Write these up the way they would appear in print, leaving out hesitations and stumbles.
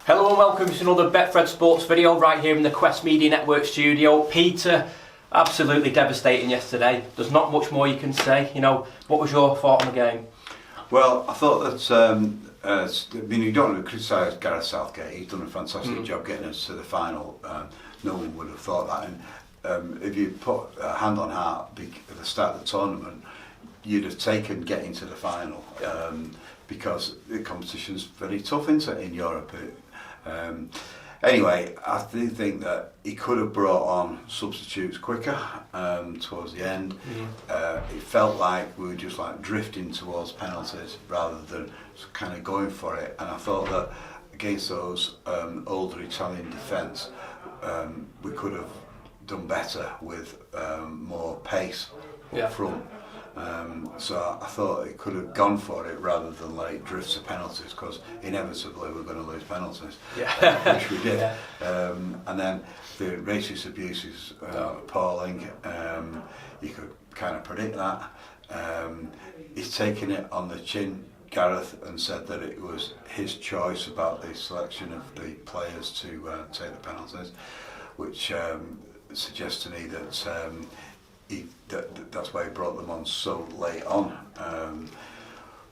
Hello and welcome to another Betfred Sports video right here in the Quest Media Network studio. Peter, absolutely devastating yesterday. There's not much more you can say. You know, what was your thought on the game? Well, I thought that, you don't want to criticise Gareth Southgate. He's done a fantastic job getting us to the final. No one would have thought that. And if you put a hand on heart at the start of the tournament, you'd have taken getting to the final because the competition's very tough in Europe. Anyway, I do think that he could have brought on substitutes quicker towards the end. It felt like we were just like drifting towards penalties rather than kind of going for it. And I thought that against those older Italian defence, we could have done better with more pace up front. So I thought it could have gone for it rather than let it drift to penalties, because inevitably we're going to lose penalties, which we did. And then the racist abuse is appalling. You could kind of predict that. He's taken it on the chin, Gareth, and said that it was his choice about the selection of the players to take the penalties, which suggests to me that that's why he brought them on so late on.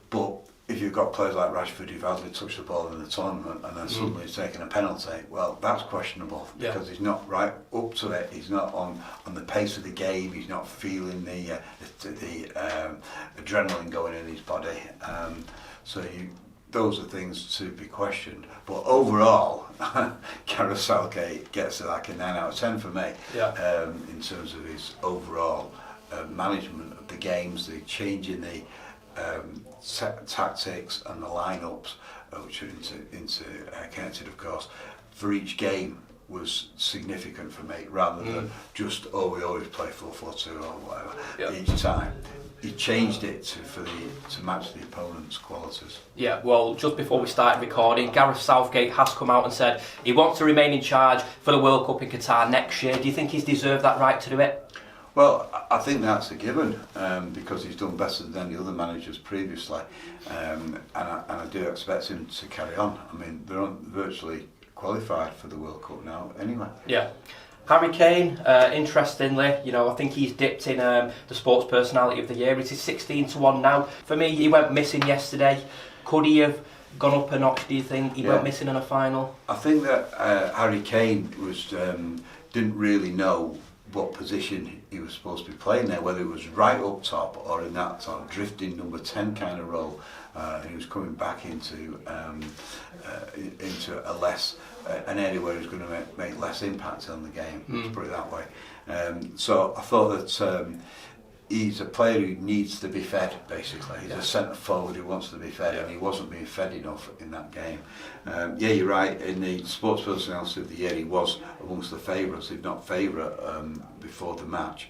But if you've got players like Rashford who've hardly touched the ball in the tournament and then suddenly he's taking a penalty, well, that's questionable because he's not right up to it. He's not on the pace of the game. He's not feeling the adrenaline going in his body. Those are things to be questioned. But overall, Gareth Southgate gets like a 9 out of 10 for me in terms of his overall management of the games, the change in the tactics and the lineups, which are interconnected, of course, for each game was significant for me, rather than just, we always play 4-4-2 or whatever each time. He changed it to match the opponent's qualities. Yeah, well, just before we started recording, Gareth Southgate has come out and said he wants to remain in charge for the World Cup in Qatar next year. Do you think he's deserved that right to do it? Well, I think that's a given because he's done better than any other managers previously, and I do expect him to carry on. I mean, they're virtually qualified for the World Cup now anyway. Yeah. Harry Kane, interestingly, you know, I think he's dipped in the Sports Personality of the Year. It is 16-1 now. For me, he went missing yesterday. Could he have gone up a notch, do you think? He went missing in a final. I think that Harry Kane was didn't really know what position he was supposed to be playing there, whether it was right up top or in that sort of drifting number 10 kind of role. He was coming back into a less an area where he was going to make less impact on the game. Let's put it that way. So I thought that he's a player who needs to be fed. Basically, he's a centre forward who wants to be fed, and he wasn't being fed enough in that game. You're right. In the Sports Personality of the Year, he was amongst the favourites, if not favourite, before the match.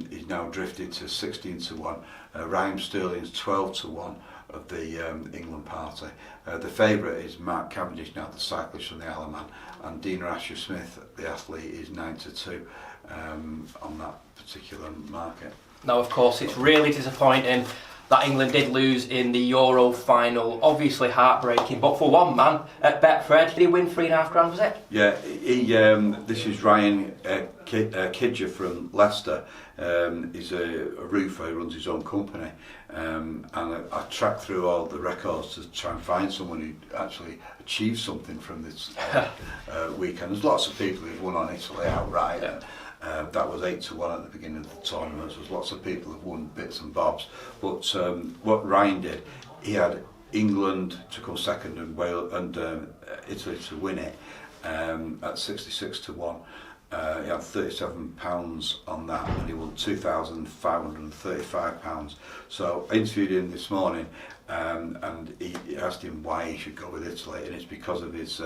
He's now drifted to 16-1. Raheem Sterling's 12-1 of the England party. The favourite is Mark Cavendish, now the cyclist from the Isle of Man, and Dean Rasher-Smith, the athlete, is 9-2 on that particular market. Now, of course, it's really disappointing that England did lose in the Euro final. Obviously heartbreaking, but for one man at Betfred, did he win £3.5 was it? Yeah, this is Ryan Kidger from Leicester. He's a roofer who runs his own company, and I tracked through all the records to try and find someone who actually achieved something from this weekend. There's lots of people who've won on Italy outright. That was 8-1 at the beginning of the tournament. There's lots of people who've won bits and bobs. But what Ryan did, he had England to come second and Wales and Italy to win it at 66-1. He had £37 on that, and he won £2,535. So I interviewed him this morning, and he asked him why he should go with Italy, and it's because of his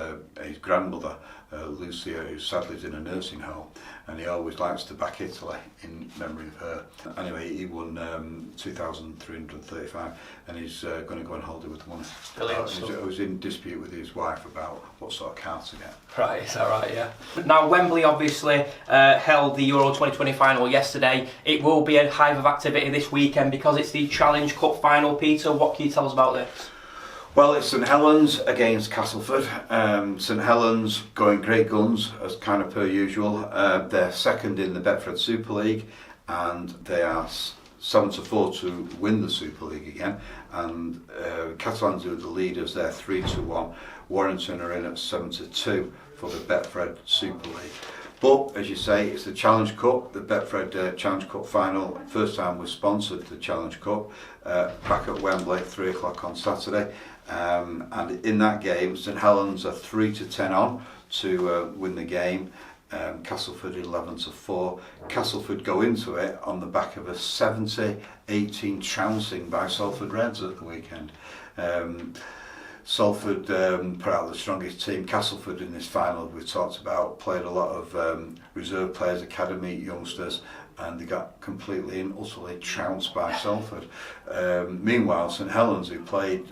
grandmother, Lucia, who sadly is in a nursing home, and he always likes to back Italy in memory of her. Anyway, he won £2,335, and he's going to go on holiday with the money. I was in dispute with his wife about what sort of car to get. Right, is that right? Yeah. Now, Wembley obviously held the Euro 2020 final yesterday. It will be a hive of activity this weekend because it's the Challenge Cup final. Peter, what can you tell us about this? Well, it's St Helens against Castleford. St Helens going great guns, as kind of per usual. They're second in the Betfred Super League, and they are 7-4 to win the Super League again. And Catalans are the leaders, they're 3-1. Warrington are in at 7-2 for the Betfred Super League. But as you say, it's the Challenge Cup, the Betfred Challenge Cup final. First time we've sponsored the Challenge Cup, back at Wembley, 3 o'clock on Saturday. And in that game, St Helens are 3-10 on to win the game. Castleford 11-4. Castleford go into it on the back of a 70-18 trouncing by Salford Reds at the weekend. Salford put out the strongest team. Castleford in this final we talked about played a lot of reserve players, academy youngsters, and they got completely and utterly trounced by Salford. Meanwhile, St Helens, who played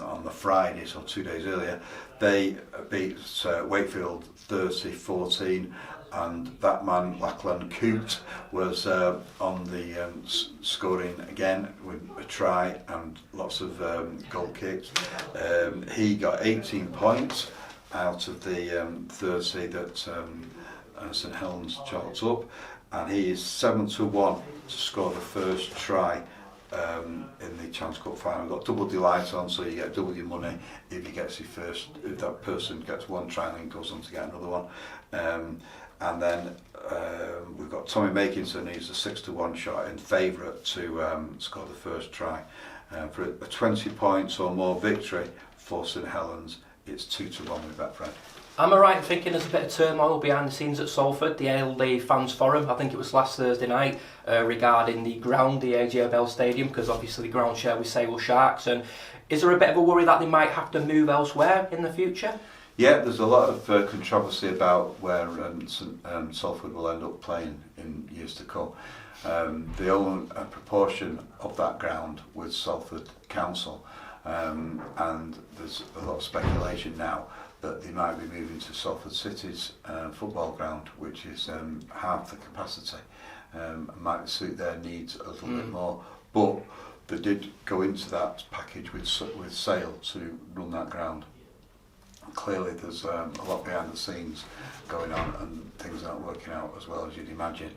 on the Friday, so 2 days earlier, they beat Wakefield 30-14, and that man, Lachlan Coote, was on the scoring again with a try and lots of goal kicks. He got 18 points out of the 30 that St Helens chalked up, and he is 7-1 to score the first try in the Challenge Cup final. Got double delight on, so you get double your money if if that person gets one try and then goes on to get another one. And then we've got Tommy Makinson, he's a 6-1 shot in favourite to score the first try. For a 20 points or more victory for St Helens, it's 2-1 with Betfred. Am I right in thinking there's a bit of turmoil behind the scenes at Salford? They held the fans forum, I think it was last Thursday night, regarding the ground, the AJ Bell Stadium, because obviously the ground share with Sale Sharks. And is there a bit of a worry that they might have to move elsewhere in the future? Yeah, there's a lot of controversy about where Salford will end up playing in years to come. They own a proportion of that ground with Salford Council, and there's a lot of speculation now that they might be moving to Salford City's football ground, which is half the capacity. Might suit their needs a little bit more, but they did go into that package with Sale to run that ground. Clearly there's a lot behind the scenes going on, and things aren't working out as well as you'd imagine.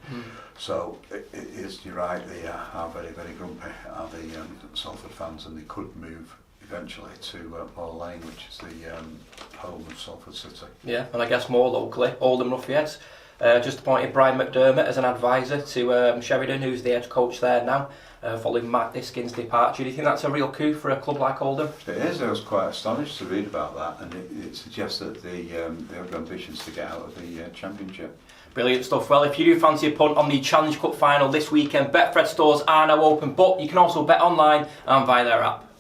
So it is, you're right, they are very, very grumpy, are the Salford fans, and they could move eventually to Moor Lane, which is the home of Salford City. Yeah, and I guess more locally, Oldham Ruffians just appointed Brian McDermott as an advisor to Sheridan, who's the head coach there now, following Matt Diskin's departure. Do you think that's a real coup for a club like Oldham? It is. I was quite astonished to read about that, and it suggests that they have ambitions to get out of the Championship. Brilliant stuff. Well, if you do fancy a punt on the Challenge Cup final this weekend, Betfred stores are now open, but you can also bet online and via their app.